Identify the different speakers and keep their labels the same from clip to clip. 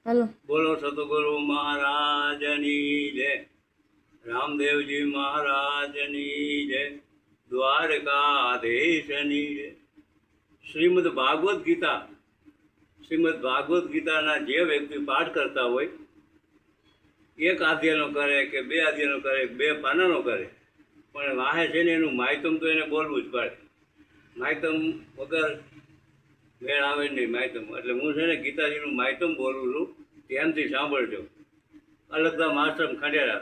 Speaker 1: Hello.
Speaker 2: बोलो सतगुरु महाराजनी जय, रामदेवजी महाराजनी जय, દ્વારકાધીશની જય। શ્રીમદ ભાગવત ગીતા જે વ્યક્તિ પાઠ કરતા હોય, એક આધ્યાયનો કરે કે બે આધ્યાયનો કરે, બે પાનાનો કરે, પણ વાહે છે ને એનું માયતમ તો એને બોલવું જ પડે। માયતમ વગર મેળ આવે નહીં માયતમ। એટલે હું છે ને ગીતાજીનું માયતમ બોલું છું, ધ્યાનથી સાંભળજો। અલગધામ આશ્રમ ખંડેરા।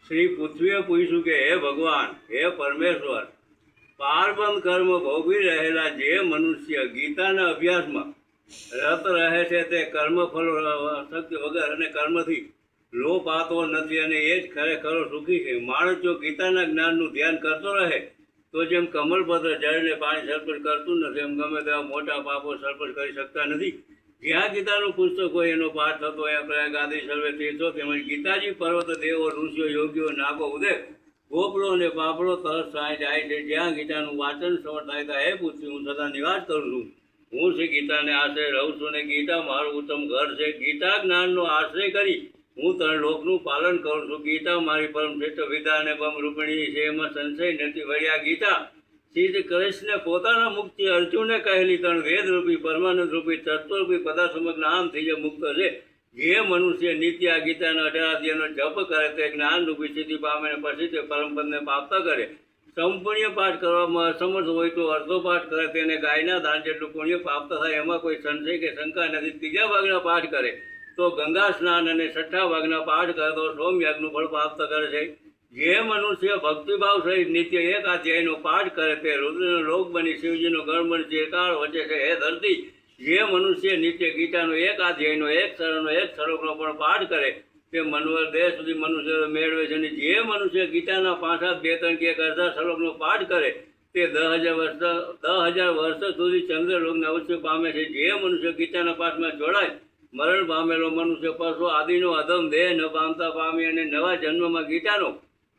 Speaker 2: શ્રી પૃથ્વીએ પૂછ્યું કે હે ભગવાન, હે પરમેશ્વર, પારબંધ કર્મ ભોગવી રહેલા જે મનુષ્ય ગીતાના અભ્યાસમાં રત રહે છે તે કર્મફળ શક્તિ વગર અને કર્મથી લોપ આતો નથી અને એ જ ખરેખરો સુખી છે। માણસ જો ગીતાના જ્ઞાનનું ધ્યાન કરતો રહે તો જેમ કમલપત્ર જળને પાણી સરપટ કરતું નથી, એમ ગમે તેવા મોટા પાપો સરપટ કરી શકતા નથી। જ્યાં ગીતાનું પુસ્તક હોય એનો પાઠ થતો હોય, પ્રયાગ આદિ સર્વે તીર્થો તેમજ ગીતાજી પર્વત દેવો ઋષિઓ યોગીઓ નાગો ઉદય ગોપડો અને પાપડો તરસ થાય જાય છે। જ્યાં ગીતાનું વાંચન શ્રવણ થાય ત્યાં હે પૂછ્યું હું સદા નિવાસ કરું છું। હું શ્રી ગીતાને આશ્રય રહું છું ને ગીતા મારું ઉત્તમ ઘર છે। ગીતા જ્ઞાનનો આશ્રય કરી હું ત્રણ લોકનું પાલન કરું છું। ગીતા મારી પરમ શ્રેષ્ઠ વિદ્યા અને બમ રૂપિણી છે, એમાં સંશય નથી। વળ્યા ગીતા શ્રી કૃષ્ણ પોતાના મુક્તિ અર્જુનને કહેલી ત્રણ વેદરૂપી પરમાનંદ રૂપી તત્વરૂપી પદાર્થમક નામથી જે મુક્ત છે। જે મનુષ્ય નિત્ય આ ગીતાના 18 અધ્યાયનો જપ કરે તે જ્ઞાનરૂપી સિદ્ધિ પામે ને પછી તે પરમપદને પ્રાપ્ત કરે। સંપૂર્ણ પાઠ કરવામાં અસમર્થ હોય તો અડધો પાઠ કરે તેને ગાયના દાન જેટલું પુણ્ય પ્રાપ્ત થાય, એમાં કોઈ સંશય કે શંકા નથી। ત્રીજા ભાગના પાઠ કરે તો ગંગા સ્નાન અને છઠ્ઠા ભાગના પાઠ કરે તો સોમયાગનું ફળ પ્રાપ્ત કરે છે। જે મનુષ્ય ભક્તિભાવ સહિત નિત્ય એક અધ્યાયનો પાઠ કરે તે રુદ્રનો લોક બની શિવજીનો ગણ બની ચિરકાળ વચ્ચે છે। હે ધરતી, જે મનુષ્ય નિત્ય ગીતાનો એક અધ્યાયનો એક શરણનો એક શ્લોકનો પણ પાઠ કરે તે મનવર દેહ સુધી મનુષ્ય મેળવે છે। અને જે મનુષ્ય ગીતાના 5, 7, 2, 3 કે 1000 શ્લોકનો પાઠ કરે તે 10,000 વર્ષ સુધી ચંદ્રલોકને અવશ્ય પામે છે। જે મનુષ્ય ગીતાના પાઠમાં જોડાય મરણ પામેલો મનુષ્ય પશુ આદિનો અધમ દેહ ન પામતા પામી અને નવા જન્મમાં ગીતાનો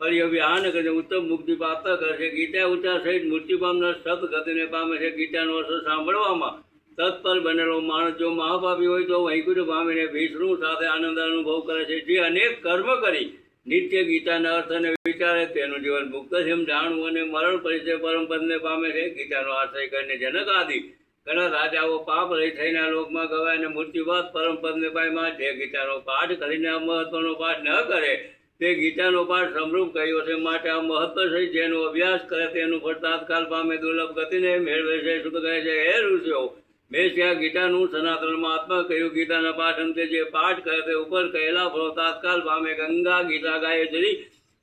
Speaker 2: ફરી અભિયાન કરીને ઉત્તમ મુક્તિ પ્રાપ્ત કરે છે। ગીતા ઉચ્ચાર સહિત મૃત્યુ પામનાર સત ગતિને પામે છે। ગીતાનો અર્થ સાંભળવામાં તત્પર બનેલો માણસ જો મહાપાપી હોય તો વૈકુંઠ પામીને વિષ્ણુ સાથે આનંદ અનુભવ કરે છે। જે અનેક કર્મ કરી નિત્ય ગીતાના અર્થને વિચારે તેનું જીવન મુક્ત છે એમ જાણવું અને મરણ પરિચય પરમપદને પામે છે। ગીતાનો આશ્રય કરીને જનક આદિ ઘણા રાજાઓ પાપ રહી થઈને લોકમાં ગવાય અને મૃત્યુ બાદ પરમપદને પામ્યા। જે ગીતાનો પાઠ કરીને આ મહત્વનો પાઠ ન કરે તે ગીતાનો પાઠ સમરૂપ કહ્યો છે, માટે આ મહત્વ સહિત જેનો અભ્યાસ કરે તેનું ફળ તાત્કાલ પામે દુર્લભ ગતિને મેળવે છે। શું કહે છે? હે ઋષિઓ, મેં ત્યાં ગીતાનું સનાતન મહાત્મા કહ્યું। ગીતાના પાઠ અંતે જે પાઠ કરે તે ઉપર કહેલા ફળો તાત્કાલ પામે। ગંગા ગીતા ગાયત્રી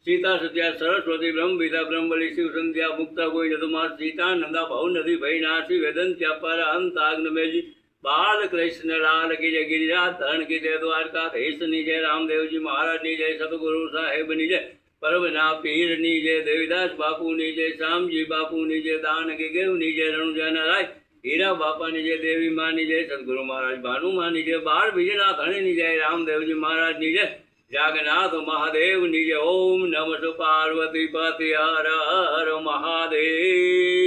Speaker 2: સીતા સત્યા સરસ્વતી બ્રહ્મ વિદ્યા બ્રહ્મબલી શિવ સંધ્યા મુક્તા કોઈ નદુમાર સીતા નંદા ભવ નદી ભૈનાશી વેદંત્યા પર અંત આગનમેજી બાલ કૃષ્ણ લાલ કી જય, ગિરિરાજ ધરણ કી જય, દ્વારકાધીશની જય, રામદેવજી મહારાજની જય, સતગુરુ સાહેબની જય, પરમના પીરની જય, દેવીદાસ બાપુની જય, શ્યામજી બાપુની જય, દાનકી ગેવની જય, રણુજાના રાય હીરા બાપાની જય, દેવી માની જય, સદગુરુ મહારાજ ભાનુમાની જય, બાર બીજના ધણીની જય, રામદેવજી મહારાજની જય, જાગન્નાથ મહાદેવની જય। ઓમ નમઃ પાર્વતી પતિ હર હર મહાદેવ।